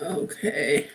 Okay.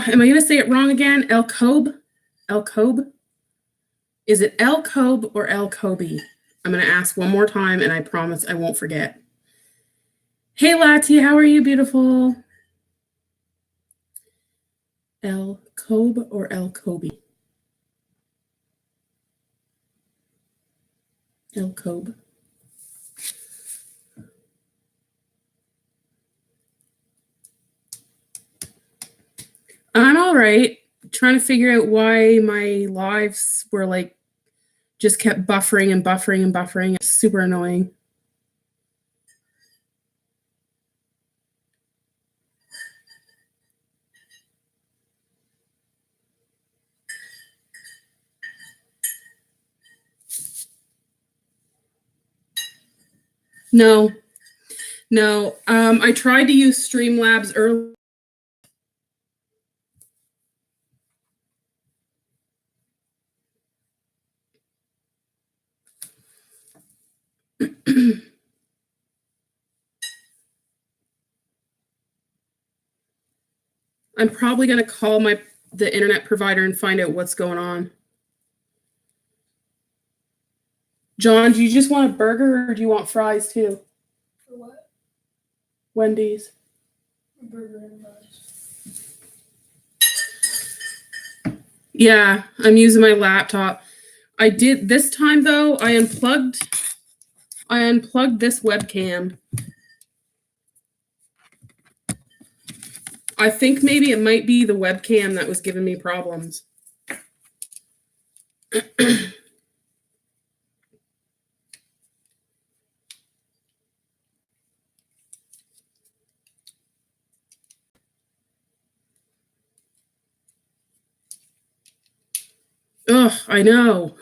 Am I going to say it wrong again? El Kobe? El Kobe? Is it El Kobe or El Kobe? I'm going to ask one more time, and I promise I won't forget. Hey, Lati, how are you, beautiful? El Kobe or El Kobe? El Kobe. I'm all right. Trying to figure out why my lives were like just kept buffering and buffering and buffering. It's super annoying. No. I tried to use Streamlabs earlier. I'm probably going to call the internet provider and find out what's going on. John, do you just want a burger or do you want fries too? For what? Wendy's. A burger and fries. Yeah, I'm using my laptop. I did this time though, I unplugged this webcam. I think maybe it might be the webcam that was giving me problems. Ugh, I know.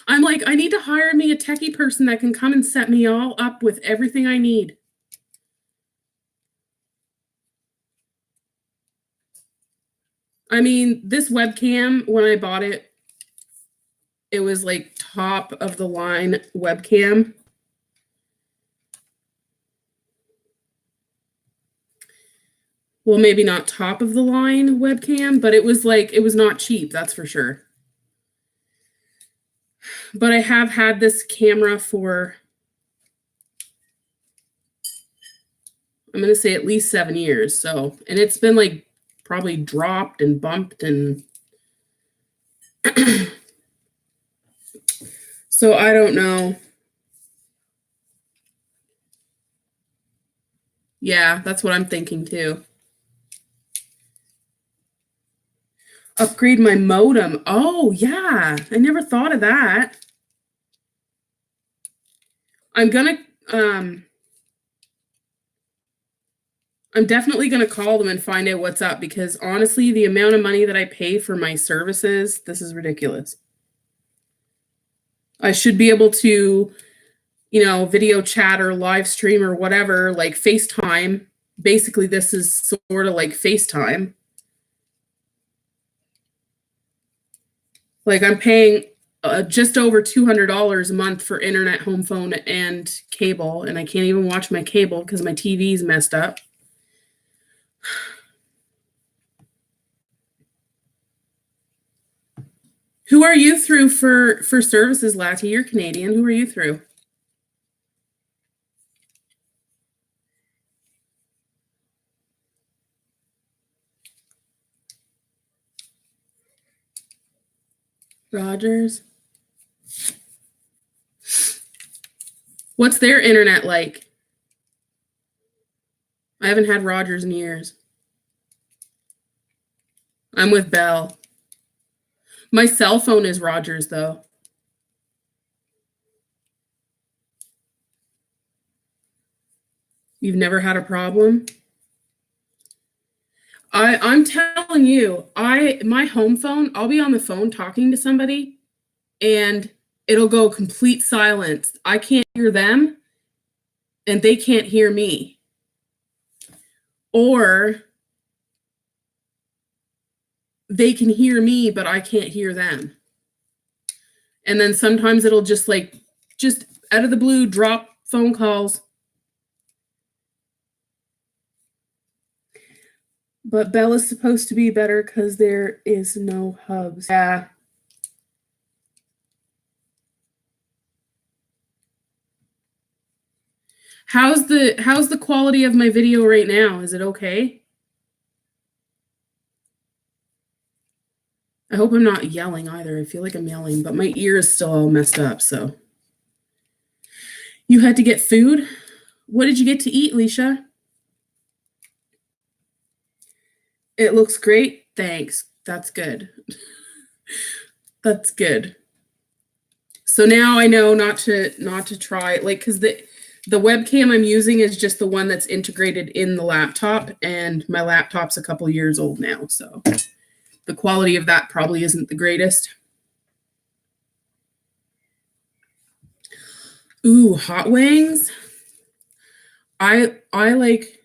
I'm like, I need to hire me a techie person that can come and set me all up with everything I need. I mean, this webcam, when I bought it, it was like top of the line webcam. Well, maybe not top of the line webcam, but it was not cheap, that's for sure. But I have had this camera for, I'm going to say at least 7 years. So, and it's been like probably dropped and bumped and so I don't know. Yeah, that's what I'm thinking too. Upgrade my modem. Oh, yeah. I never thought of that. I'm definitely going to call them and find out what's up because honestly, the amount of money that I pay for my services, this is ridiculous. I should be able to, video chat or live stream or whatever, like FaceTime. Basically, this is sort of like FaceTime. Like I'm paying just over $200 a month for internet, home phone, and cable, and I can't even watch my cable because my TV's messed up. Who are you through for services, Lati? You're Canadian. Who are you through? Rogers. What's their internet like? I haven't had Rogers in years. I'm with Bell. My cell phone is Rogers, though. You've never had a problem? I'm telling you, my home phone, I'll be on the phone talking to somebody and it'll go complete silence. I can't hear them and they can't hear me. Or they can hear me, but I can't hear them. And then sometimes it'll just out of the blue drop phone calls. But Bell is supposed to be better because there is no hubs. Yeah. How's the quality of my video right now? Is it okay? I hope I'm not yelling either. I feel like I'm yelling, but my ear is still all messed up, so. You had to get food? What did you get to eat, Leisha? It looks great. Thanks. That's good. That's good. So now I know not to try, like, because the webcam I'm using is just the one that's integrated in the laptop, and my laptop's a couple years old now, so the quality of that probably isn't the greatest. Ooh, hot wings. I like,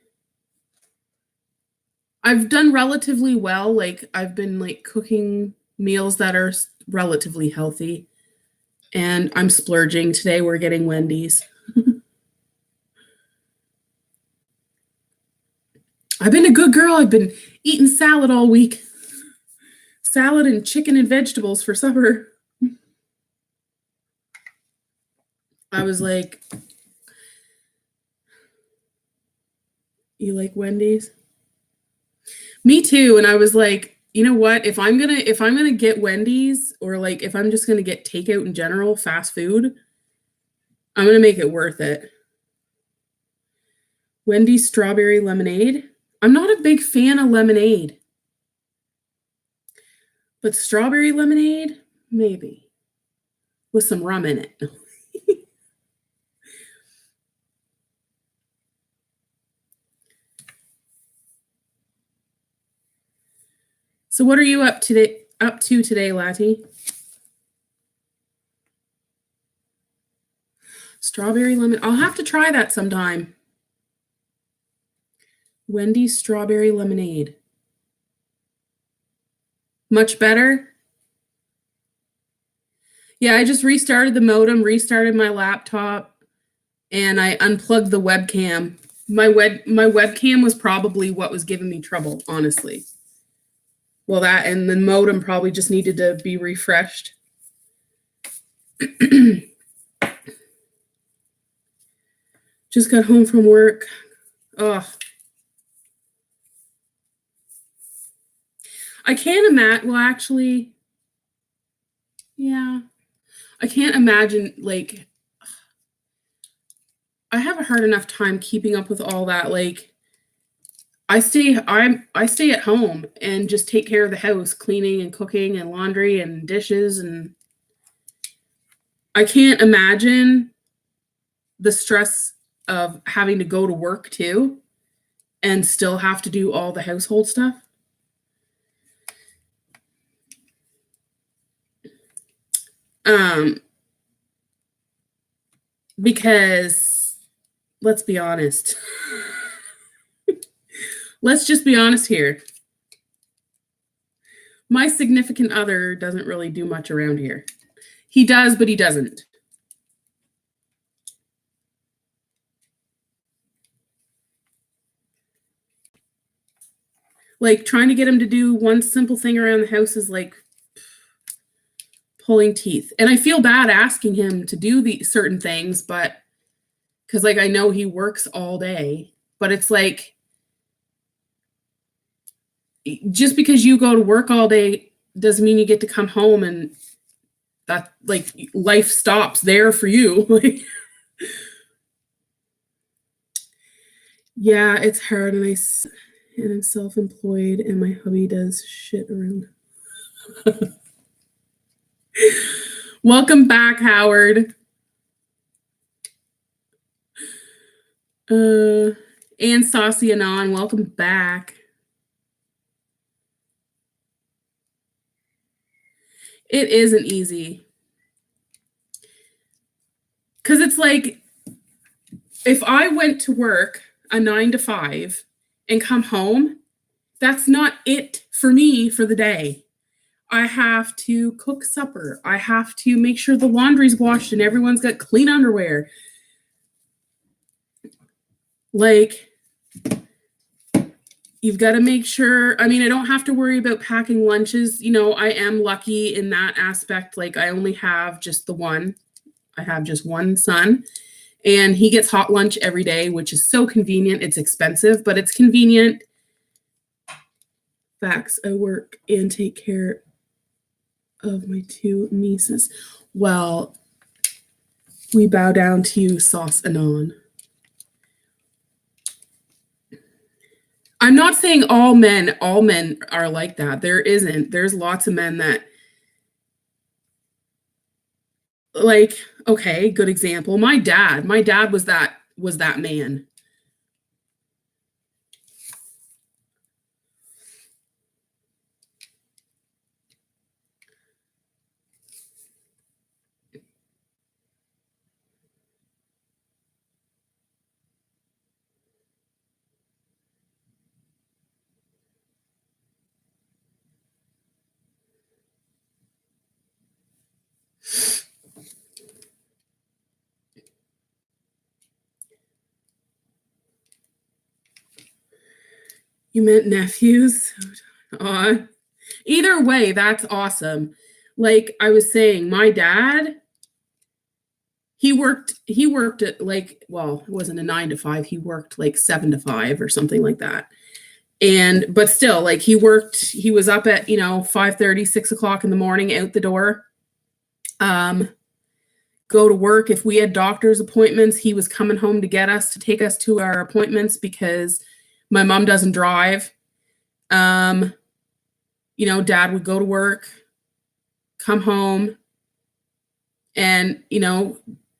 I've done relatively well. Like, I've been like cooking meals that are relatively healthy, and I'm splurging today. We're getting Wendy's. I've been a good girl. I've been eating salad all week. Salad and chicken and vegetables for supper. I was like, you like Wendy's? Me too. And I was like, you know what? If I'm gonna get Wendy's, or like if I'm just gonna get takeout in general, fast food, I'm gonna make it worth it. Wendy's strawberry lemonade. I'm not a big fan of lemonade. But strawberry lemonade, maybe. With some rum in it. So what are you up to today, Lati? Strawberry lemon. I'll have to try that sometime. Wendy's strawberry lemonade. Much better? Yeah, I just restarted the modem, restarted my laptop, and I unplugged the webcam. My webcam was probably what was giving me trouble, honestly. Well, that and the modem probably just needed to be refreshed. Just got home from work. Ugh. I can't imagine, well, actually, yeah. I can't imagine, like, I have a hard enough time keeping up with all that. Like, I stay at home and just take care of the house, cleaning and cooking and laundry and dishes, and I can't imagine the stress of having to go to work too and still have to do all the household stuff. Because let's be honest. Let's just be honest here. My significant other doesn't really do much around here. He does, but he doesn't. Like, trying to get him to do one simple thing around the house is like pulling teeth. And I feel bad asking him to do the certain things, but because, like, I know he works all day, but it's like, just because you go to work all day doesn't mean you get to come home and that, like, life stops there for you. Yeah, it's hard, and I'm self-employed, and my hubby does shit around. Welcome back, Howard. And Saucy Anon, welcome back. It isn't easy. Because it's like, if I went to work a 9 to 5 and come home, that's not it for me for the day. I have to cook supper. I have to make sure the laundry's washed and everyone's got clean underwear. Like, you've got to make sure, I mean, I don't have to worry about packing lunches. You know, I am lucky in that aspect. Like, I only have just the one. I have just one son, and he gets hot lunch every day, which is so convenient. It's expensive, but it's convenient. Facts. I work and take care of my 2 nieces. Well, we bow down to you, Sauce Anon. I'm not saying all men are like that. There isn't. There's lots of men that, like, okay, good example. My dad was that man. You meant nephews? Either way, that's awesome. Like I was saying, my dad, he worked at like, well, it wasn't a 9 to 5. He worked like 7 to 5 or something like that. But still, like he was up at, 5:30, 6 o'clock in the morning, out the door. Go to work. If we had doctor's appointments, he was coming home to get us, to take us to our appointments, because my mom doesn't drive. Dad would go to work, come home, and,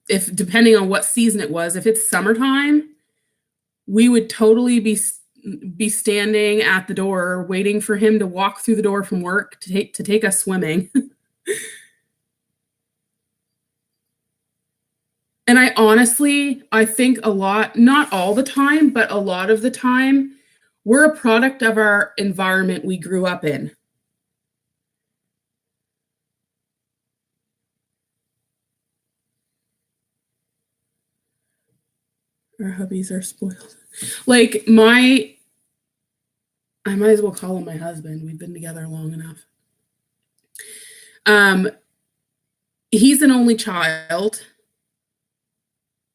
if depending on what season it was, if it's summertime, we would totally be standing at the door waiting for him to walk through the door from work to take us swimming. And I think a lot, not all the time, but a lot of the time, we're a product of our environment we grew up in. Our hubbies are spoiled. Like I might as well call him my husband. We've been together long enough. He's an only child.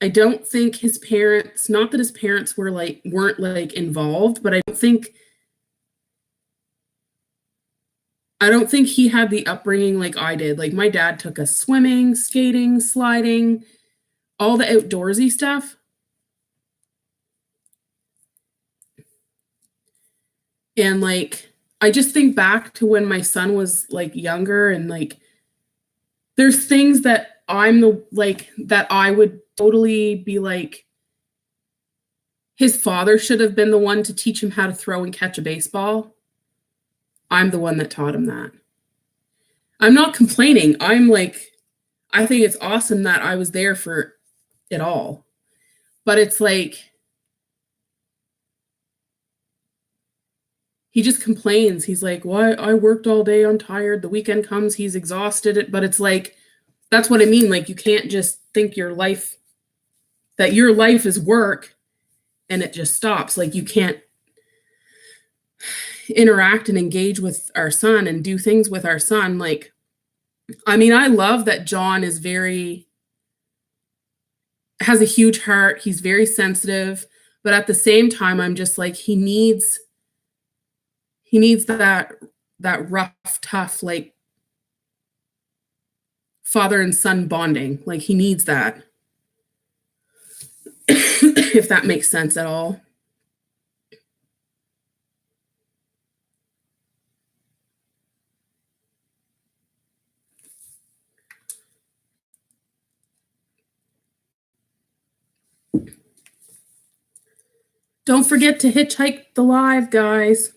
I don't think his parents, not that his parents weren't like involved, but I don't think he had the upbringing like I did. Like my dad took us swimming, skating, sliding, all the outdoorsy stuff. And like, I just think back to when my son was like younger, and like, there's things that that I would totally be like, his father should have been the one to teach him how to throw and catch a baseball. I'm the one that taught him that. I'm not complaining. I'm like, I think it's awesome that I was there for it all. But it's like, he just complains. He's like, "Well, I worked all day. I'm tired. The weekend comes. He's exhausted." But it's like, that's what I mean. Like, you can't just think your life is work and it just stops. Like, you can't interact and engage with our son and do things with our son. Like, I mean, I love that John has a huge heart. He's very sensitive. But at the same time, I'm just like, he needs that rough, tough, like, father and son bonding. Like, he needs that. If that makes sense at all. Don't forget to hitchhike the live, guys.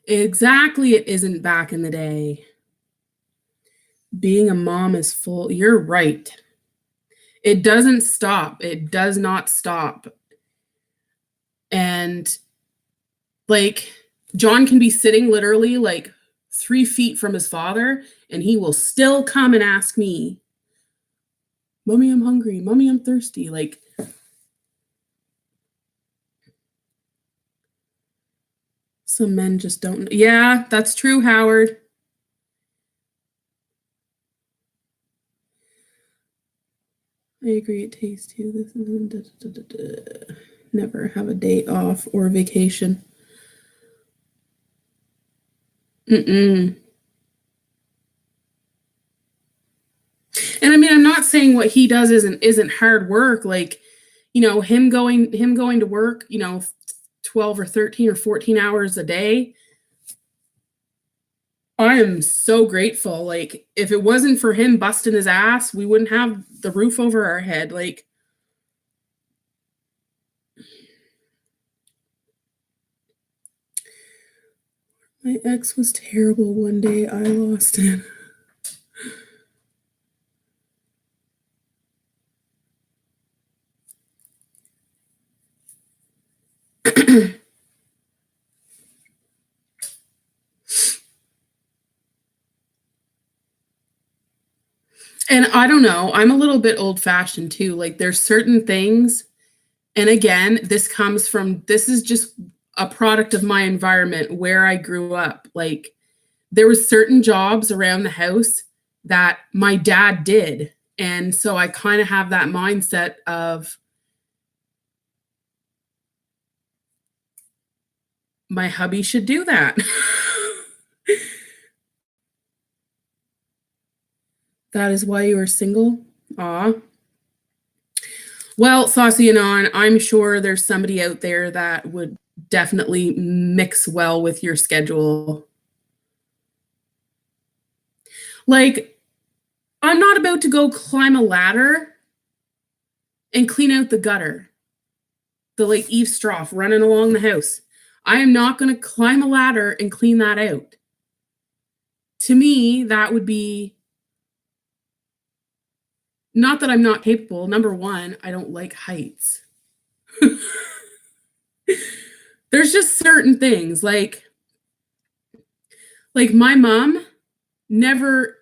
Exactly, it isn't back in the day. Being a mom is full. You're right. It doesn't stop. It does not stop. And like, John can be sitting literally like 3 feet from his father, and he will still come and ask me, Mommy, I'm hungry. Mommy, I'm thirsty. Like, some men just don't. Yeah, that's true, Howard. I agree. It takes two. This is never have a day off or vacation. Mm-mm. And I mean, I'm not saying what he does isn't hard work. Like, you know, him going to work, you know, 12 or 13 or 14 hours a day. I am so grateful. Like, if it wasn't for him busting his ass, we wouldn't have the roof over our head. Like, my ex was terrible. One day I lost him. And I don't know, I'm a little bit old fashioned too. Like, there's certain things, and again, this is just a product of my environment where I grew up. Like, there was certain jobs around the house that my dad did. And so I kind of have that mindset of my hubby should do that. That is why you are single? Aw. Well, Saucy and On, I'm sure there's somebody out there that would definitely mix well with your schedule. Like, I'm not about to go climb a ladder and clean out the gutter. The like Eve Stroff running along the house. I am not going to climb a ladder and clean that out. To me, that would be not that I'm not capable. Number one, I don't like heights. There's just certain things like my mom never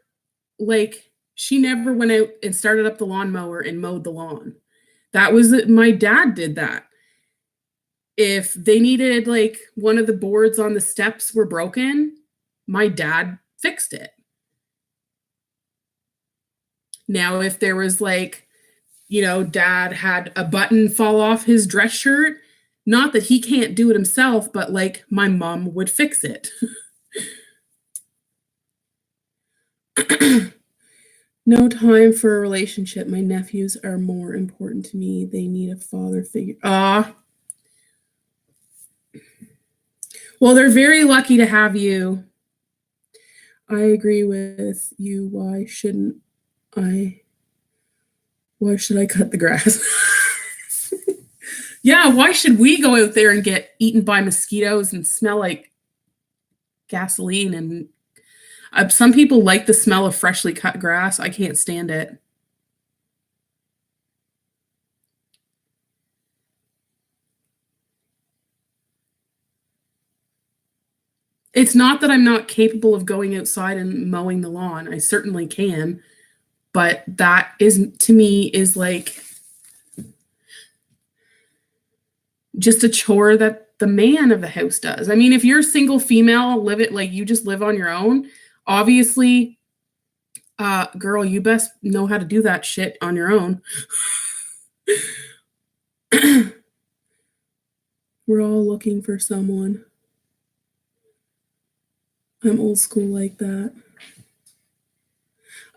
she never went out and started up the lawnmower and mowed the lawn. That was my dad did that. If they needed like one of the boards on the steps were broken, my dad fixed it. Now, if there was like, you know, dad had a button fall off his dress shirt, not that he can't do it himself, but like my mom would fix it. No time for a relationship. My nephews are more important to me. They need a father figure. Well, they're very lucky to have you. I agree with you. Why should I cut the grass? Yeah, why should we go out there and get eaten by mosquitoes and smell like gasoline? And some people like the smell of freshly cut grass. I can't stand it. It's not that I'm not capable of going outside and mowing the lawn. I certainly can. But that is, to me, is like just a chore that the man of the house does. I mean, if you're a single female, live it like you just live on your own, obviously, girl, you best know how to do that shit on your own. We're all looking for someone. I'm old school like that.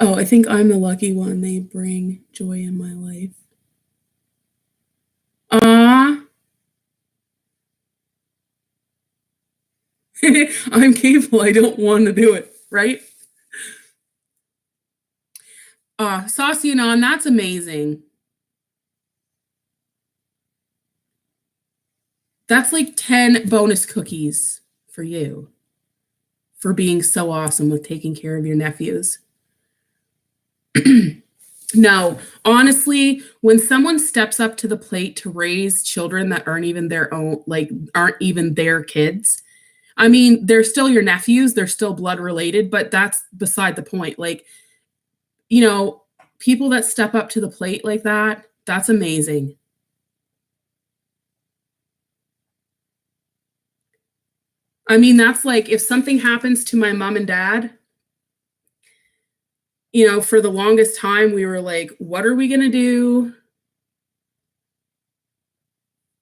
Oh, I think I'm the lucky one. They bring joy in my life. I'm capable. I don't want to do it, right? Saucy and On, that's amazing. That's like 10 bonus cookies for you for being so awesome with taking care of your nephews. No, honestly, when someone steps up to the plate to raise children that aren't even their own, like, aren't even their kids, I mean, they're still your nephews, they're still blood related, but that's beside the point. Like, you know, people that step up to the plate like that, that's amazing. I mean, that's like if something happens to my mom and dad, for the longest time, we were like, what are we going to do?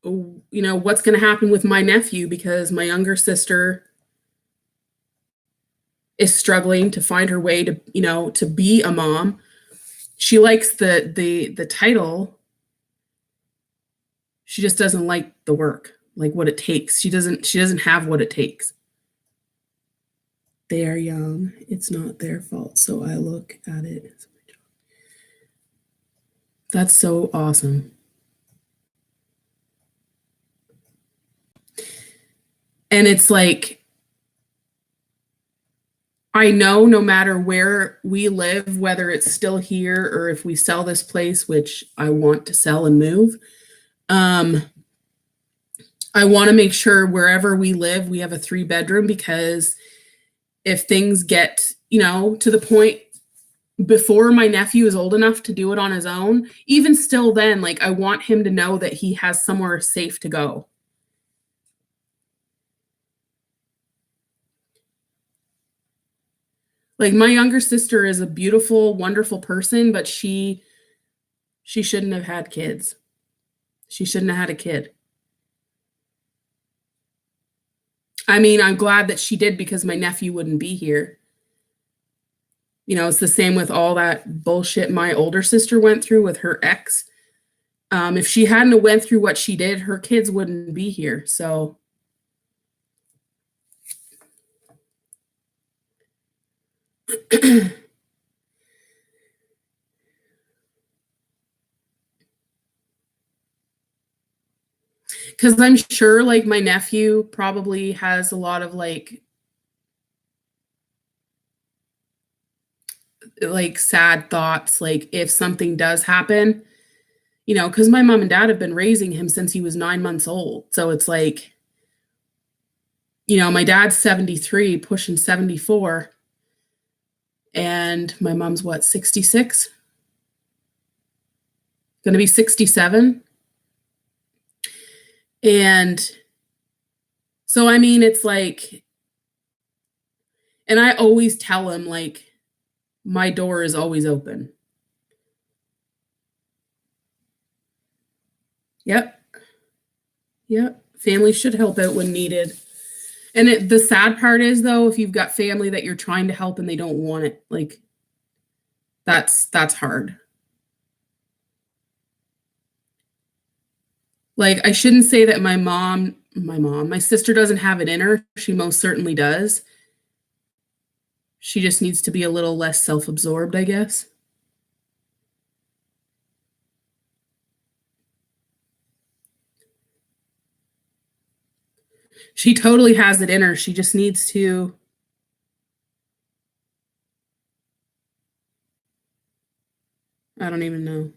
What's going to happen with my nephew because my younger sister is struggling to find her way to be a mom. She likes the title. She just doesn't like the work, like what it takes. She doesn't have what it takes. They are young. It's not their fault. So I look at it. That's so awesome. And it's like, I know no matter where we live, whether it's still here or if we sell this place, which I want to sell and move, I want to make sure wherever we live, we have a 3-bedroom because if things get, to the point before my nephew is old enough to do it on his own, even still then, like I want him to know that he has somewhere safe to go. Like my younger sister is a beautiful, wonderful person, but she shouldn't have had kids. She shouldn't have had a kid. I mean, I'm glad that she did because my nephew wouldn't be here. It's the same with all that bullshit my older sister went through with her ex. If she hadn't went through what she did, her kids wouldn't be here. So because I'm sure like my nephew probably has a lot of like sad thoughts, like if something does happen, because my mom and dad have been raising him since he was 9 months old. So it's like, my dad's 73, pushing 74, and my mom's what, 66? Going to be 67. And so, I mean, it's like, and I always tell him, like, my door is always open. Yep. Yep. Family should help out when needed. And the sad part is, though, if you've got family that you're trying to help and they don't want it, like, that's hard. Like, I shouldn't say that my sister doesn't have it in her. She most certainly does. She just needs to be a little less self-absorbed, I guess. She totally has it in her. She just needs to. I don't even know.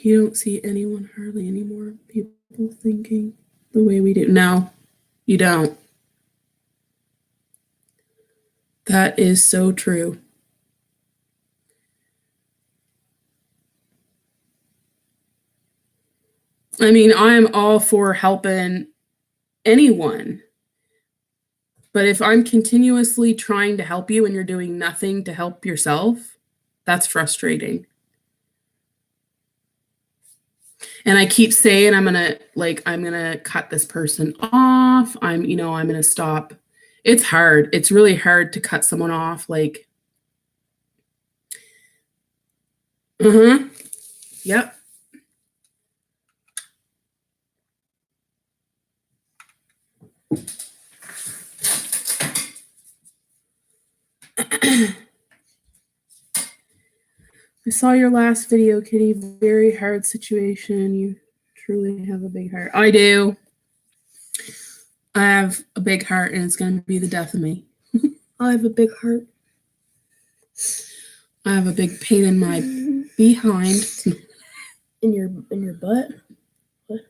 You don't see anyone hardly anymore. People thinking the way we do. No, you don't. That is so true. I mean, I'm all for helping anyone. But if I'm continuously trying to help you and you're doing nothing to help yourself, that's frustrating. And I keep saying I'm going to cut this person off. I'm going to stop. It's hard. It's really hard to cut someone off like Yep. I saw your last video, Kitty. Very hard situation. You truly have a big heart. I do. I have a big heart, and it's going to be the death of me. I have a big heart. I have a big pain in my behind. In your butt? What?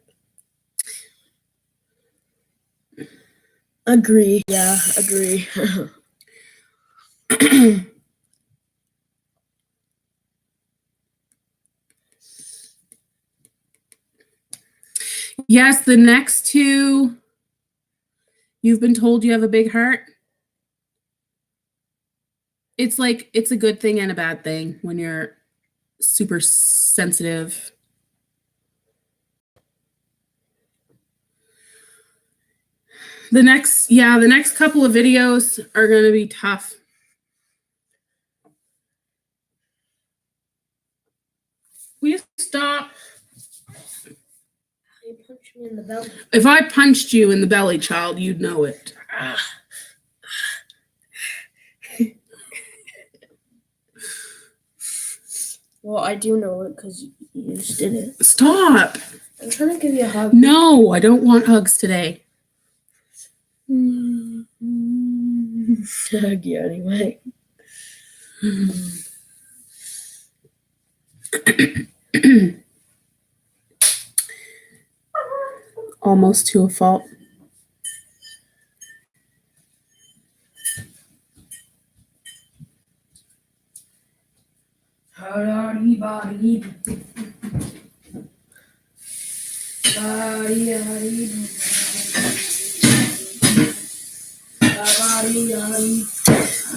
Agree. Yeah, agree. Yes, the next two, you've been told you have a big heart. It's like, it's a good thing and a bad thing when you're super sensitive. The next couple of videos are going to be tough. Will you stop? You punched me in the belly. If I punched you in the belly, child, you'd know it. Well, I do know it because you just did it. Stop. I'm trying to give you a hug. No, I don't want hugs today. Hug you anyway. Almost to a fault.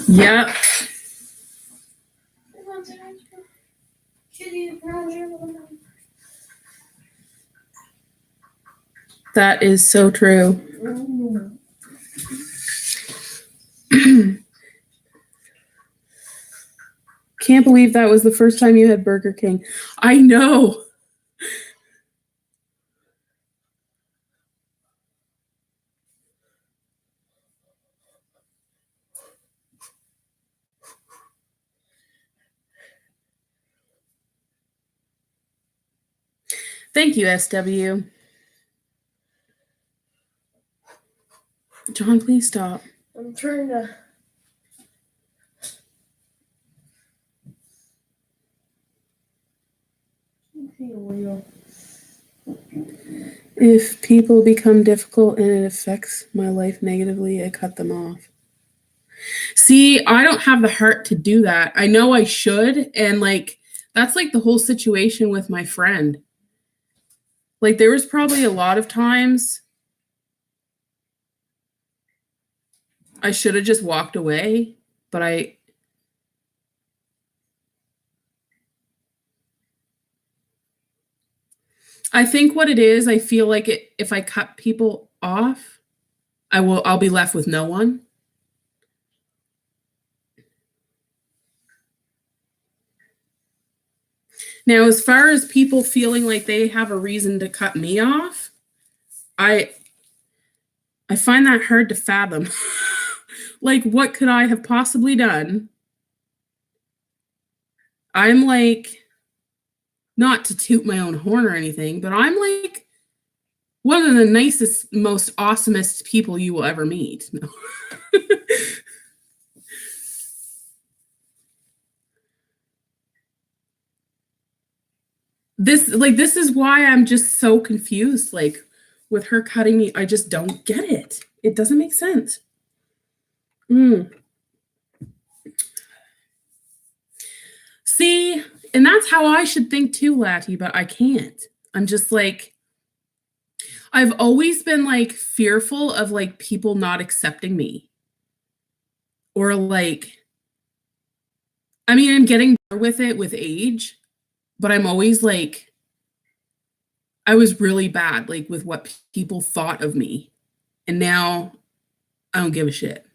Yep. That is so true. Can't believe that was the first time you had Burger King. I know. Thank you, SW. John, please stop. I'm trying to. If people become difficult and it affects my life negatively, I cut them off. See, I don't have the heart to do that. I know I should. And like, that's like the whole situation with my friend. Like, there was probably a lot of times I should have just walked away, but I think what it is, I feel like if I cut people off, I'll be left with no one. Now, as far as people feeling like they have a reason to cut me off, I find that hard to fathom. Like, what could I have possibly done? I'm like, not to toot my own horn or anything, but I'm like one of the nicest, most awesomest people you will ever meet. No. This is why I'm just so confused. Like, with her cutting me, I just don't get it. It doesn't make sense. See, and that's how I should think too, Latty, but I can't. I'm just like, I've always been like fearful of like people not accepting me. Or like, I mean, I'm getting better with it with age, but I'm always like, I was really bad, like with what people thought of me. And now I don't give a shit.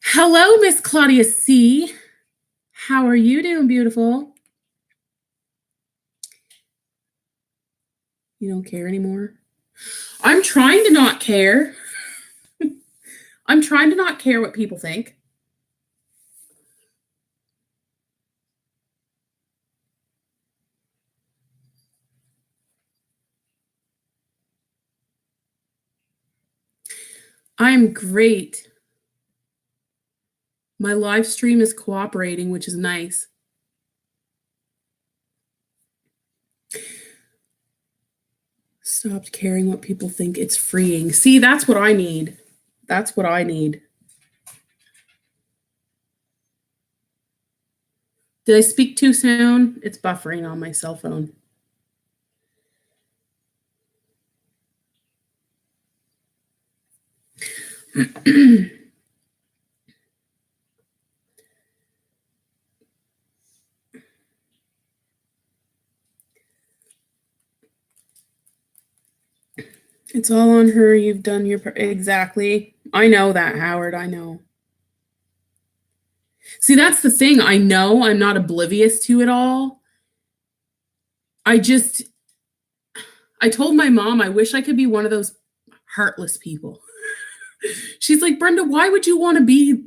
Hello, Miss Claudia C. How are you doing, beautiful? You don't care anymore? I'm trying to not care. I'm trying to not care what people think. I'm great. My live stream is cooperating, which is nice. Stopped caring what people think. It's freeing. See, that's what I need. That's what I need. Did I speak too soon? It's buffering on my cell phone. It's all on her. You've done your part. Exactly. I know that, Howard. I know. See, that's the thing. I know I'm not oblivious to it all. I told my mom I wish I could be one of those heartless people. She's like, Brenda, why would you want to be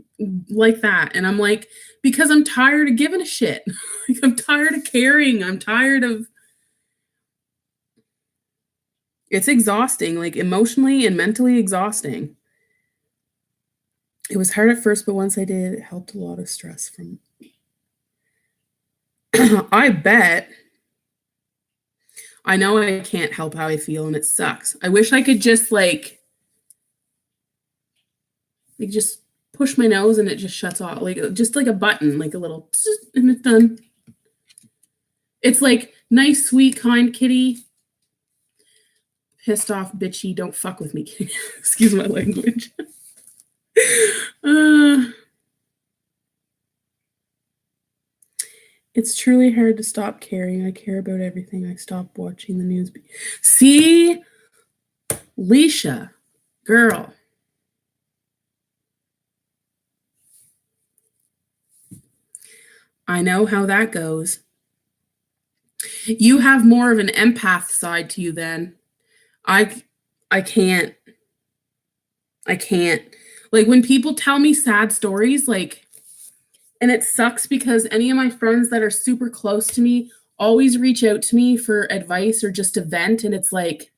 like that? And I'm like, because I'm tired of giving a shit. Like, I'm tired of caring. I'm tired of. It's exhausting, like emotionally and mentally exhausting. It was hard at first, but once I did, it helped a lot of stress from. I bet. I know I can't help how I feel and it sucks. I wish I could just just push my nose and it just shuts off. Like just like a button, like a little and it's done. It's like nice, sweet, kind kitty. Pissed off, bitchy, don't fuck with me, kitty. Excuse my language. It's truly hard to stop caring. I care about everything. I stopped watching the news. See, Leisha, girl. I know how that goes. You have more of an empath side to you then. I can't. I can't. Like when people tell me sad stories, like, and it sucks because any of my friends that are super close to me always reach out to me for advice or just to vent. And it's like,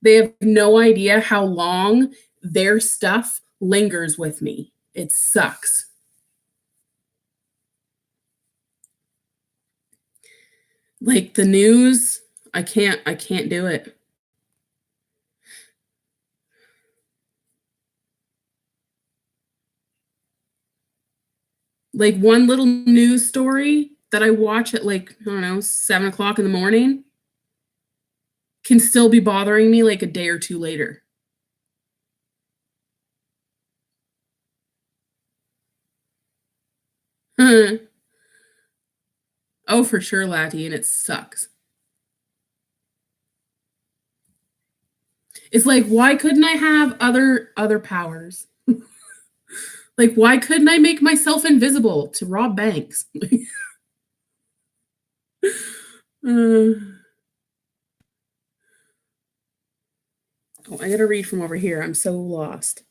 they have no idea how long their stuff lingers with me. It sucks. Like the news, I can't do it. Like one little news story that I watch at like, I don't know, 7:00 in the morning can still be bothering me like a day or two later. Oh, for sure, Laddie, and it sucks. It's like, why couldn't I have other powers? Like, why couldn't I make myself invisible to rob banks? Oh, I gotta read from over here. I'm so lost.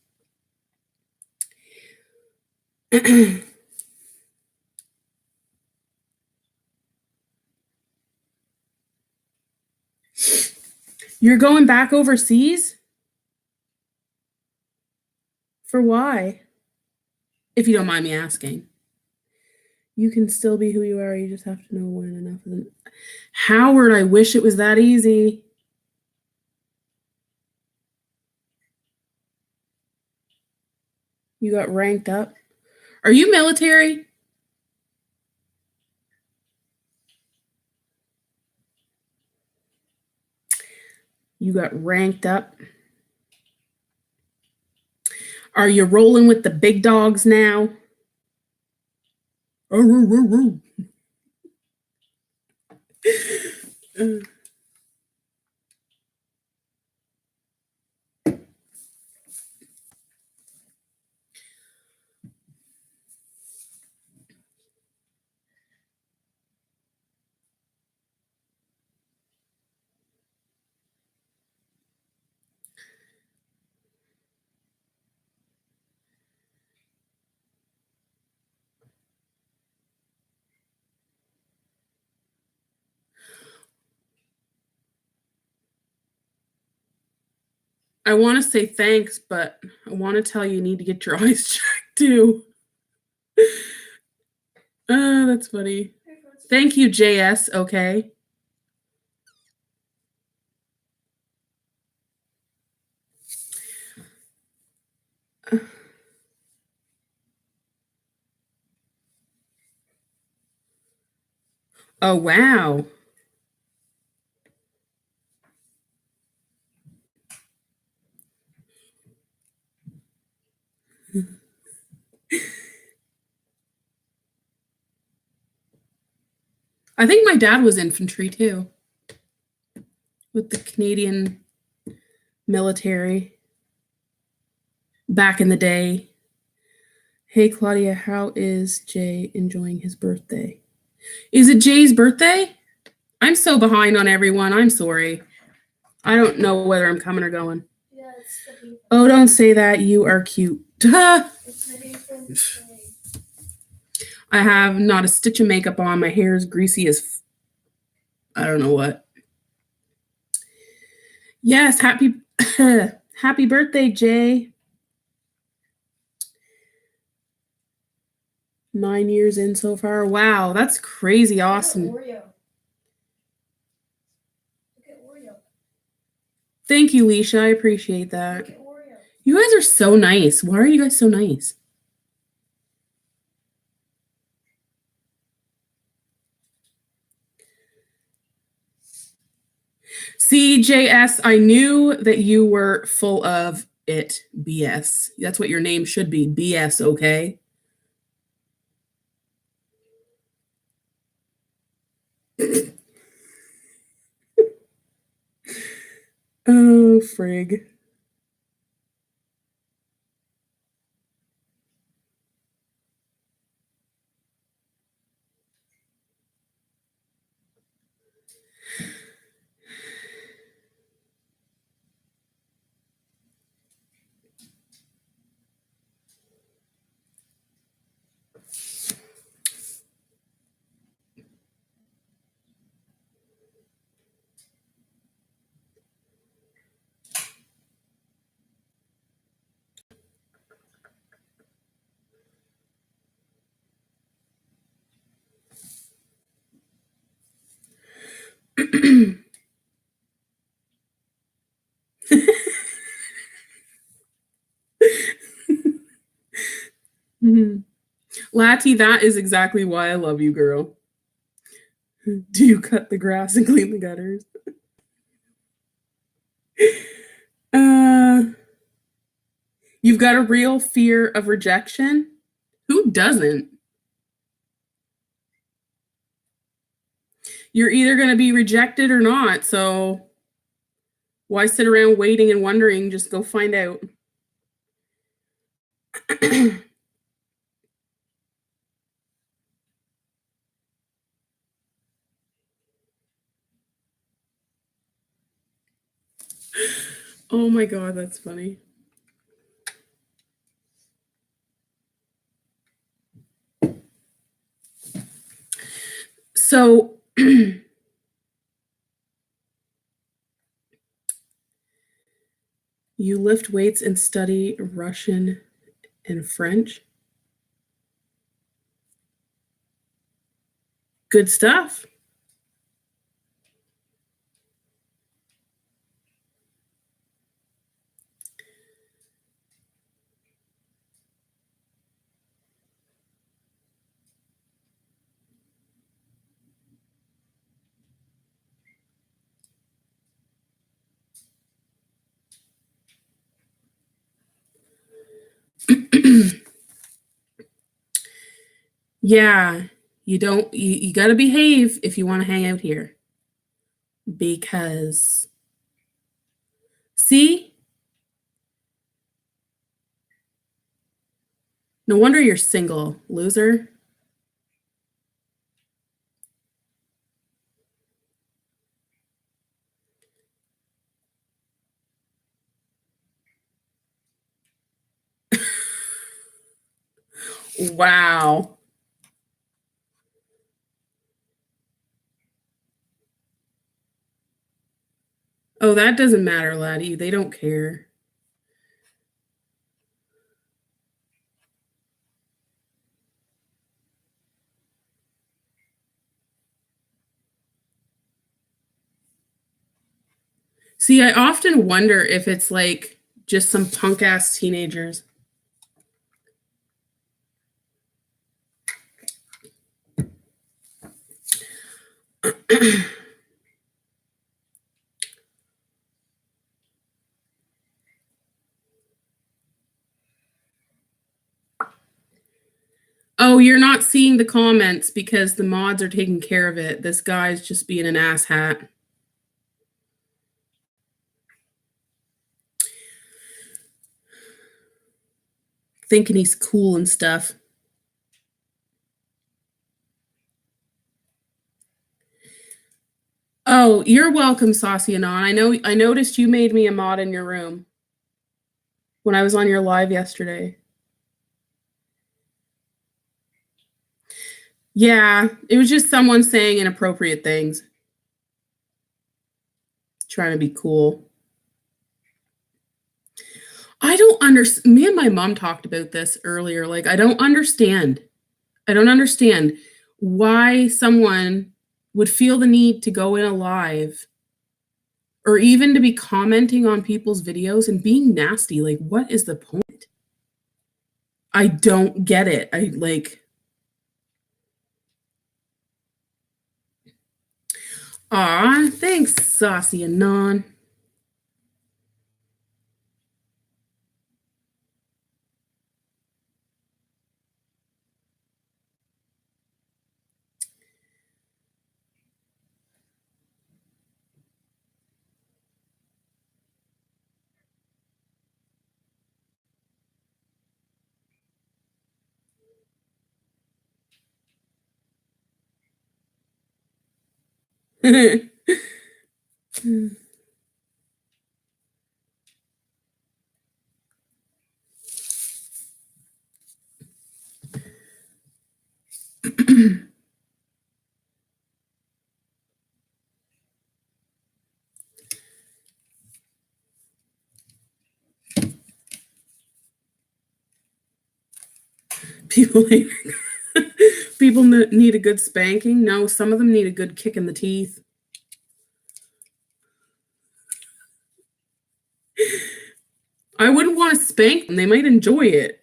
You're going back overseas? For why? If you don't mind me asking. You can still be who you are. You just have to know when enough is enough. Howard, I wish it was that easy. You got ranked up. Are you military? You got ranked up. Are you rolling with the big dogs now? I want to say thanks, but I want to tell you need to get your eyes checked too. That's funny. Thank you, JS. Okay. Oh, wow. I think my dad was infantry too, with the Canadian military back in the day. Hey, Claudia, how is Jay enjoying his birthday? Is it Jay's birthday? I'm so behind on everyone. I'm sorry. I don't know whether I'm coming or going. Yeah, it's the Ethan. Oh, don't say that. You are cute. It's the Ethan's day. I have not a stitch of makeup on. My hair is greasy as I don't know what. Yes, happy happy birthday, Jay. 9 years in so far. Wow, that's crazy awesome. Look at Oreo. Thank you, Leisha. I appreciate that. Look at Oreo. You guys are so nice. Why are you guys so nice? CJS, I knew that you were full of it. BS. That's what your name should be. BS, okay? Oh, frig. Lati, that is exactly why I love you, girl. Do you cut the grass and clean the gutters? You've got a real fear of rejection? Who doesn't? You're either going to be rejected or not, so why sit around waiting and wondering? Just go find out. Oh my god, that's funny. So you lift weights and study Russian and French? Good stuff. Yeah, you got to behave if you want to hang out here. Because see? No wonder you're single, loser. Wow. Oh, that doesn't matter, laddie. They don't care. See, I often wonder if it's like just some punk ass teenagers. Oh, you're not seeing the comments because the mods are taking care of it. This guy's just being an asshat. Thinking he's cool and stuff. Oh, you're welcome, Saucy Anon. I noticed you made me a mod in your room when I was on your live yesterday. Yeah, it was just someone saying inappropriate things. Trying to be cool. I don't understand. Me and my mom talked about this earlier. Like, I don't understand. I don't understand why someone would feel the need to go in a live or even to be commenting on people's videos and being nasty. Like, what is the point? I don't get it. I like. Aw, thanks, Saucy Anon. People need, people need a good spanking. No, some of them need a good kick in the teeth. I wouldn't want to spank them. They might enjoy it.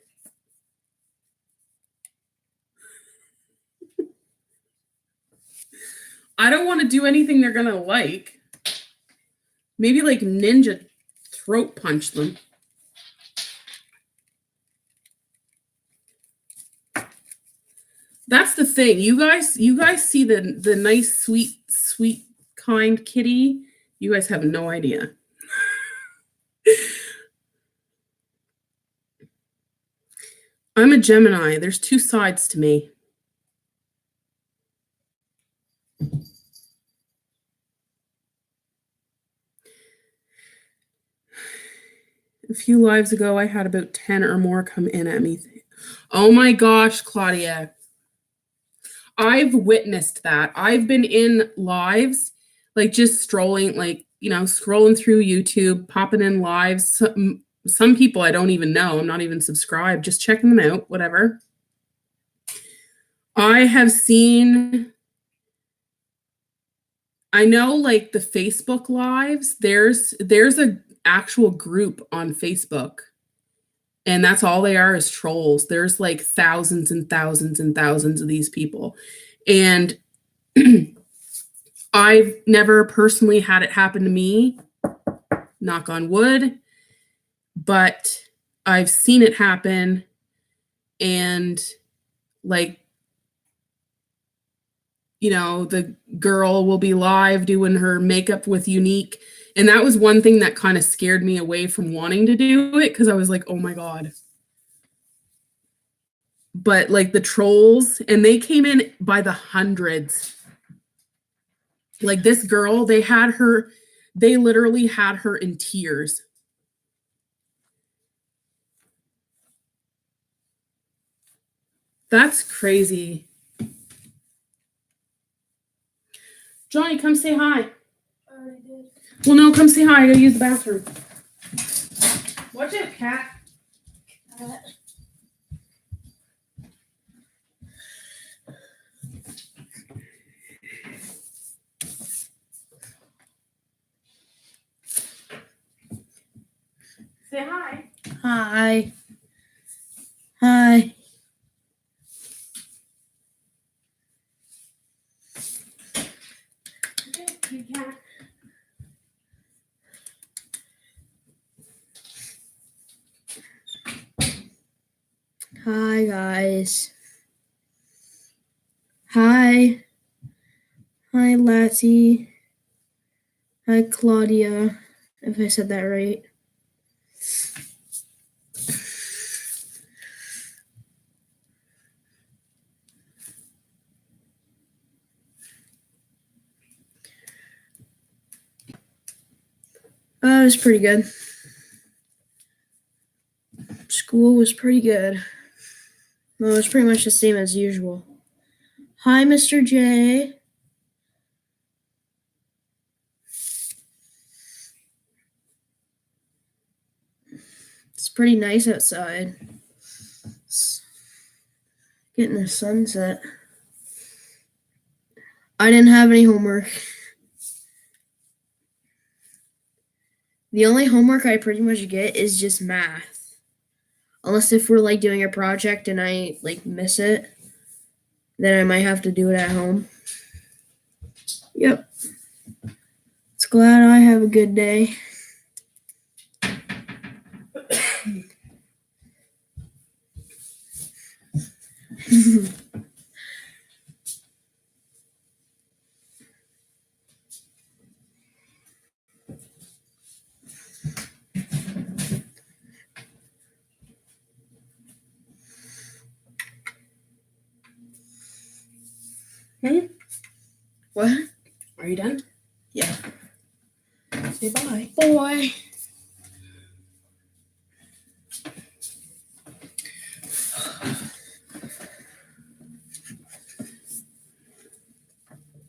I don't want to do anything they're going to like. Maybe like ninja throat punch them. That's the thing. You guys see the nice, sweet, kind kitty. You guys have no idea. I'm a Gemini. There's two sides to me. A few lives ago, I had about 10 or more come in at me. Oh my gosh, Claudia. I've witnessed that. I've been in lives, like just strolling, like, scrolling through YouTube, popping in lives. Some people I don't even know. I'm not even subscribed, just checking them out, whatever. I have seen, I know like the Facebook lives, there's a actual group on Facebook. And that's all they are, is trolls. There's like thousands and thousands and thousands of these people. And I've never personally had it happen to me, knock on wood, but I've seen it happen. And like, the girl will be live doing her makeup with Unique. And that was one thing that kind of scared me away from wanting to do it, because I was like, oh my God. But like the trolls, and they came in by the hundreds. Like this girl, they literally had her in tears. That's crazy. Johnny, come say hi. I already did. Well, no, come say hi. I gotta use the bathroom. Watch out, cat. Say hi. Hi. Hi. You can't. Hi, guys. Hi. Hi, Lassie. Hi, Claudia. If I said that right. It was pretty good. School was pretty good. Well, it was pretty much the same as usual. Hi, Mr. J. It's pretty nice outside. It's getting the sunset. I didn't have any homework. The only homework I pretty much get is just math. Unless if we're like doing a project and I like miss it, then I might have to do it at home. Yep. It's glad I have a good day. What? Are you done? Yeah. Say bye. Boy.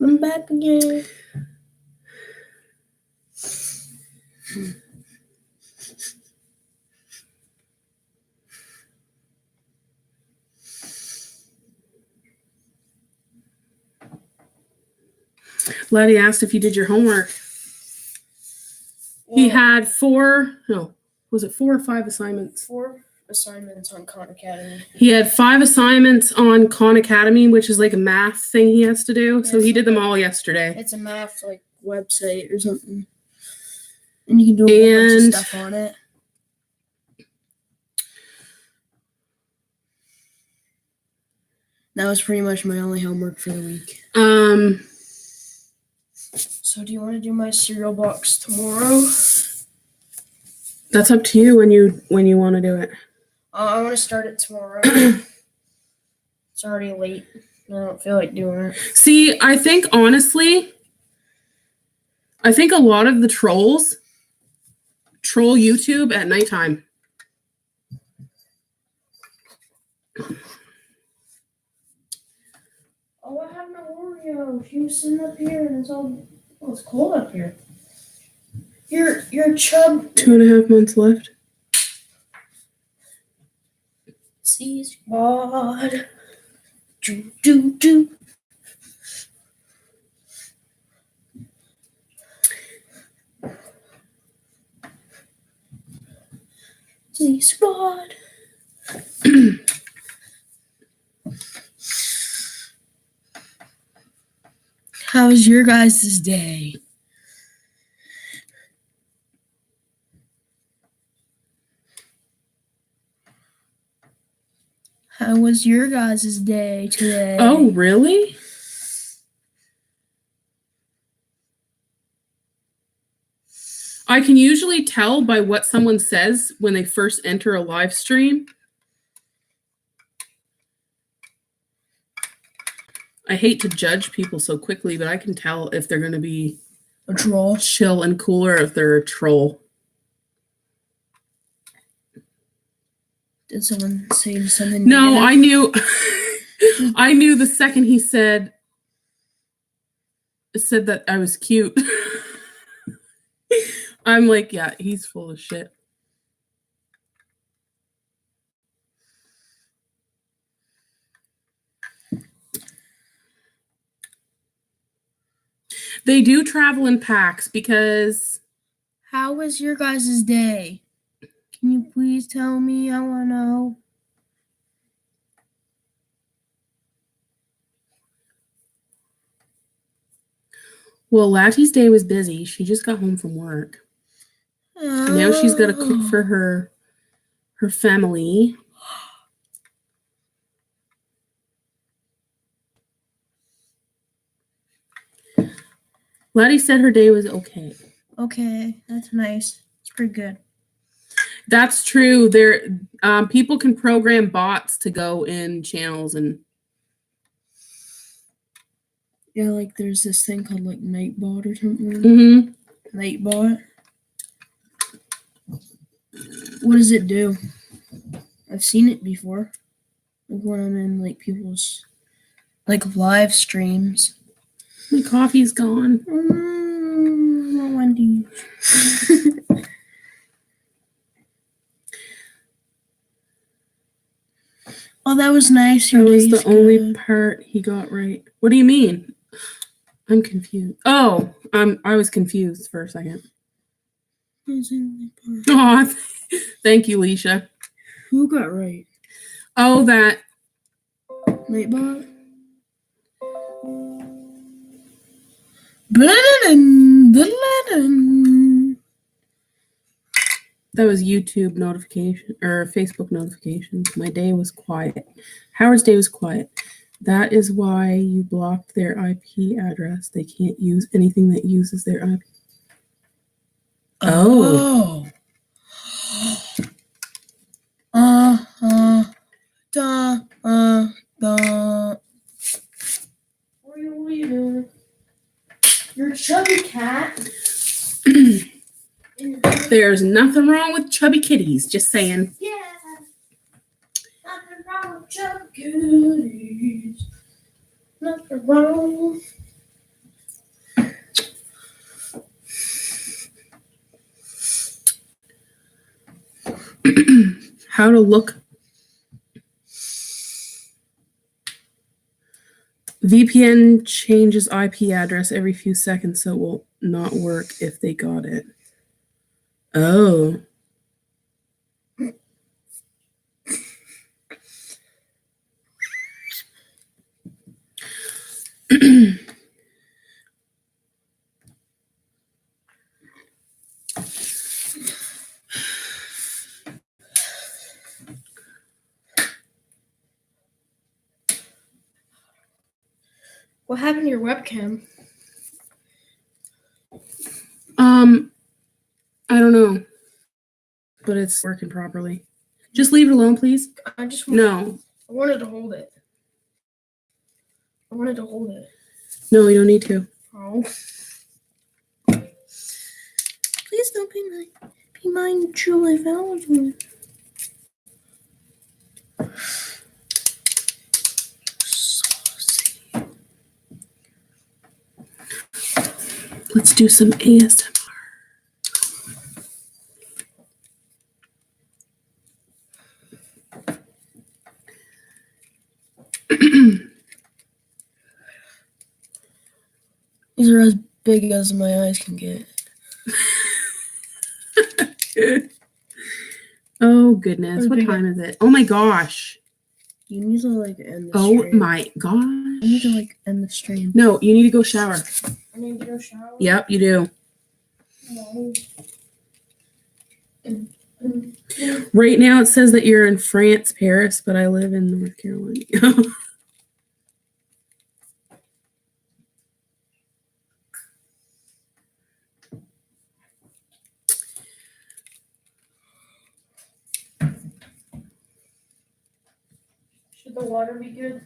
I'm back again. Letty asked if you did your homework. He had four or five assignments? 4 assignments on Khan Academy. He had 5 assignments on Khan Academy, which is like a math thing he has to do. So he did them all yesterday. It's a math like website or something. And you can do a whole bunch of stuff on it. That was pretty much my only homework for the week. So do you want to do my cereal box tomorrow? That's up to you when you want to do it. I want to start it tomorrow. It's already late. I don't feel like doing it. See, I think honestly, a lot of the trolls troll YouTube at nighttime. Oh, I have no Oreo. She was sitting up here and it's cold up here. You're chub. 2.5 months left. See squad. Do. See squad. How was your guys' day? How was your guys' day today? Oh, really? I can usually tell by what someone says when they first enter a live stream. I hate to judge people so quickly, but I can tell if they're going to be a troll, chill and cooler, if they're a troll. Did someone say something? No, negative? I knew. I knew the second he said that I was cute. I'm like, yeah, he's full of shit. They do travel in packs because... How was your guys' day? Can you please tell me? I want to know. Well, Lattie's day was busy. She just got home from work. Now she's got to cook for her family. Laddie said her day was okay. Okay, that's nice. It's pretty good. That's true. There, people can program bots to go in channels and. Yeah, like there's this thing called like Nightbot or something. Mm-hmm. Nightbot. What does it do? I've seen it before. Like when I'm in like people's like live streams. My coffee's gone. I want Wendy's. Oh, that was nice. That was the only part he got right. What do you mean? I'm confused. Oh, I was confused for a second. Oh, thank you, Leisha. Who got right? Oh, that. Nightbot? That was YouTube notification or Facebook notifications. My day was quiet. Howard's day was quiet. That is why you blocked their IP address. They can't use anything that uses their IP. Oh. What are you doing? You're a chubby cat. There's nothing wrong with chubby kitties. Just saying. Yeah. Nothing wrong with chubby kitties. Nothing wrong. How to look. VPN changes IP address every few seconds, so it will not work if they got it. Oh. What happened to your webcam? I don't know, but it's working properly. Just leave it alone, please. I just No, wanted to hold it. I wanted to hold it. no, you don't need to. Oh. Please don't be mine, Julie Valentine. Saucy. Let's do some ASMR. These are as big as my eyes can get. Oh goodness, Or what bigger. time is it? Oh my gosh. You need to like end the Oh stream. my gosh. You need to like end the stream. No, you need to go shower. I need to go shower. Yep, you do. No. Right now it says that you're in France, Paris, but I live in North Carolina. Should the water be good?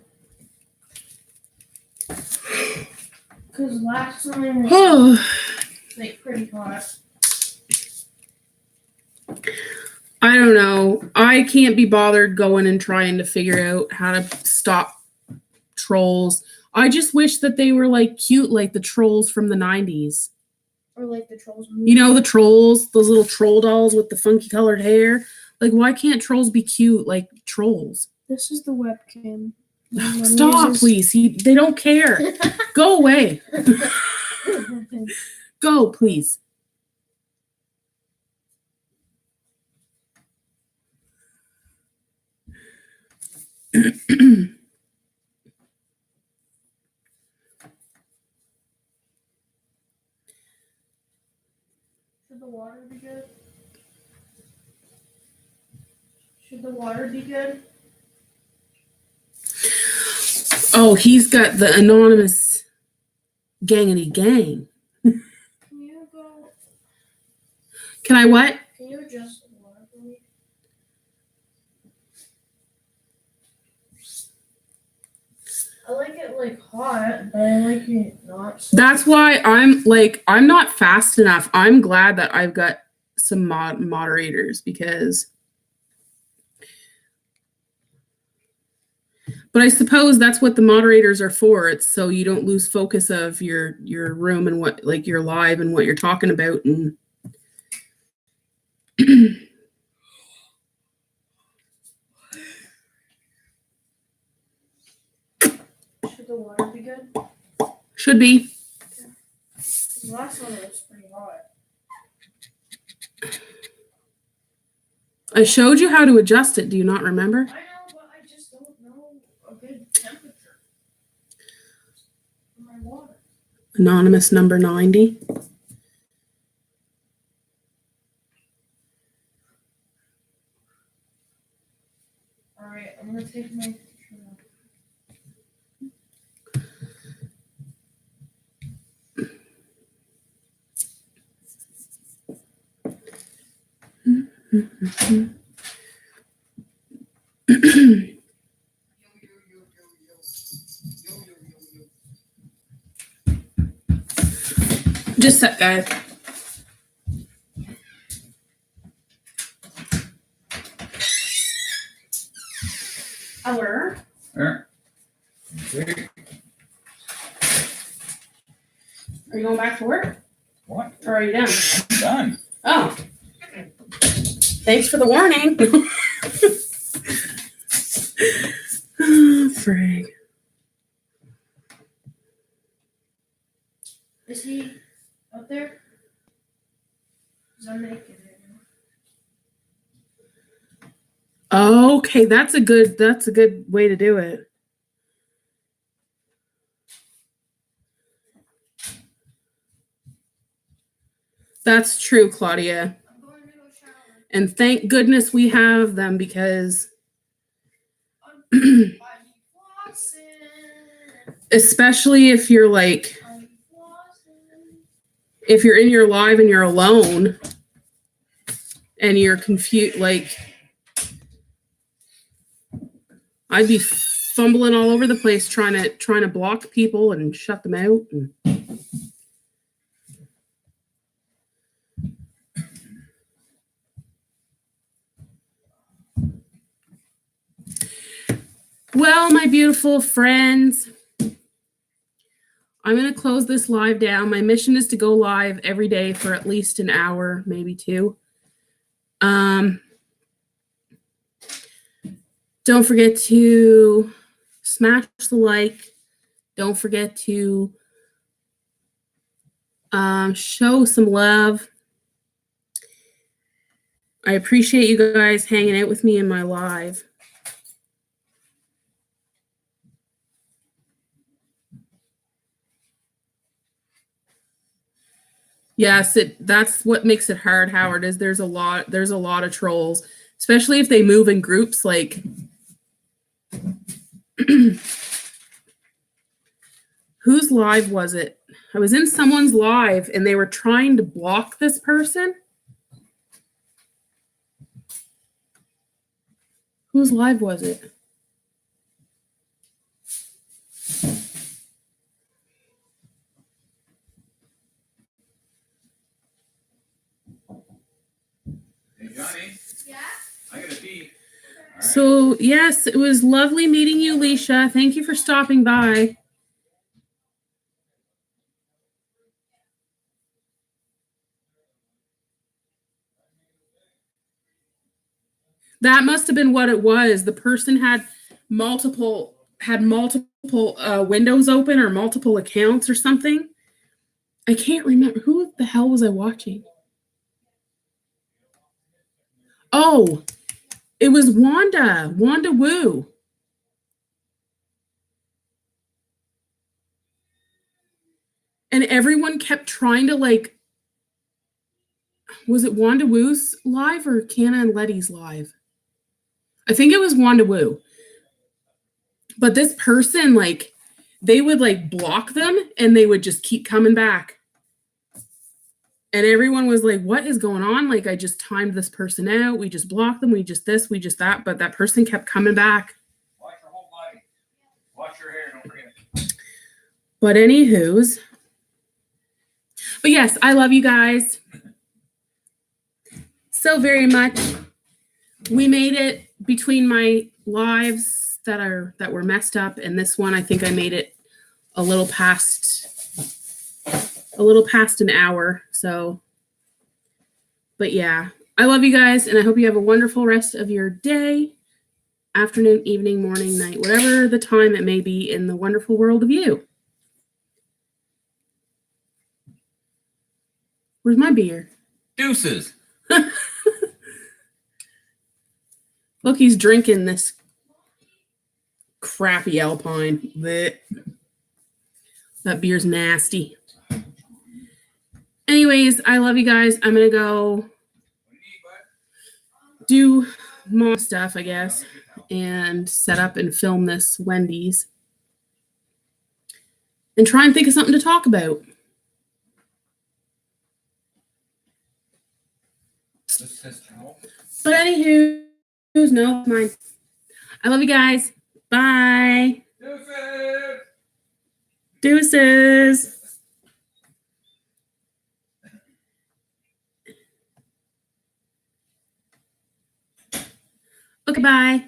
Because last time was Oh, like pretty hot. I don't know. I can't be bothered going and trying to figure out how to stop trolls. I just wish that they were like cute, like the trolls from the 90s. Or like the trolls movie. You know, the trolls, those little troll dolls with the funky colored hair. Like, why can't trolls be cute like trolls? This is the webcam. Stop, please. They don't care. Go away. Go, please. Should the water be good? Should the water be good? Oh, he's got the anonymous gangity gang. Can you go? Can I what? Can you adjust the water for me? I like it like hot, but I like it not. So That's why I'm not fast enough. I'm glad that I've got some moderators because. But I suppose that's what the moderators are for. It's so you don't lose focus of your room and what like you're live and what you're talking about and should the water be good? should be. The last one was pretty hot. I showed you how to adjust it. Do you not remember? I know, but I just don't know a good temperature for my water. Anonymous number 90. All right, I'm gonna take my picture now. Just set, guys. Hour. There. Okay. Are you going back to work? What? Or are you done? I'm done. Oh. Thanks for the warning. Oh, frig. Is he up there? Cause I'm naked right now. Okay, that's a good way to do it. That's true, Claudia. I'm going to go shower. And thank goodness we have them because I'm flossing. especially if you're like I'm flossing. if you're in your live and you're alone and you're confused, like I'd be fumbling all over the place trying to block people and shut them out. And well, my beautiful friends, I'm going to close this live down. My mission is to go live every day for at least an hour, maybe two. Don't forget to smash the like. Don't forget to show some love. I appreciate you guys hanging out with me in my live. Yes, that's what makes it hard, Howard, is there's a lot of trolls, especially if they move in groups like whose live was it? I was in someone's live and they were trying to block this person. Whose live was it? Hey, Johnny, Yeah? I gotta pee. All right. So, yes, it was lovely meeting you, Leisha. Thank you for stopping by. That must have been what it was. The person had multiple windows open or multiple accounts or something. I can't remember. Who the hell was I watching? Oh, it was Wanda Woo. And everyone kept trying to like, was it Wanda Woo's live or Canna and Letty's live? I think it was Wanda Woo. But this person, like, they would like block them and they would just keep coming back. And everyone was like, what is going on? Like, I just timed this person out. We just blocked them. We just this, we just that. But that person kept coming back. Watch your whole body. Watch your hair, don't forget. But anywho's. But yes, I love you guys so very much. We made it between my lives that were messed up and this one. I think I made it a little past an hour. So, but yeah, I love you guys and I hope you have a wonderful rest of your day, afternoon, evening, morning, night, whatever the time it may be in the wonderful world of you. Where's my beer? Deuces. Look, he's drinking this crappy Alpine. Blech. That beer's nasty. Anyways, I love you guys. I'm going to go What do you need, bud? do mom stuff, I guess, and set up and film this Wendy's. And try and think of something to talk about. This says towel. But anywho, no, mine. I love you guys. Bye. Deuces. Deuces. Okay, bye.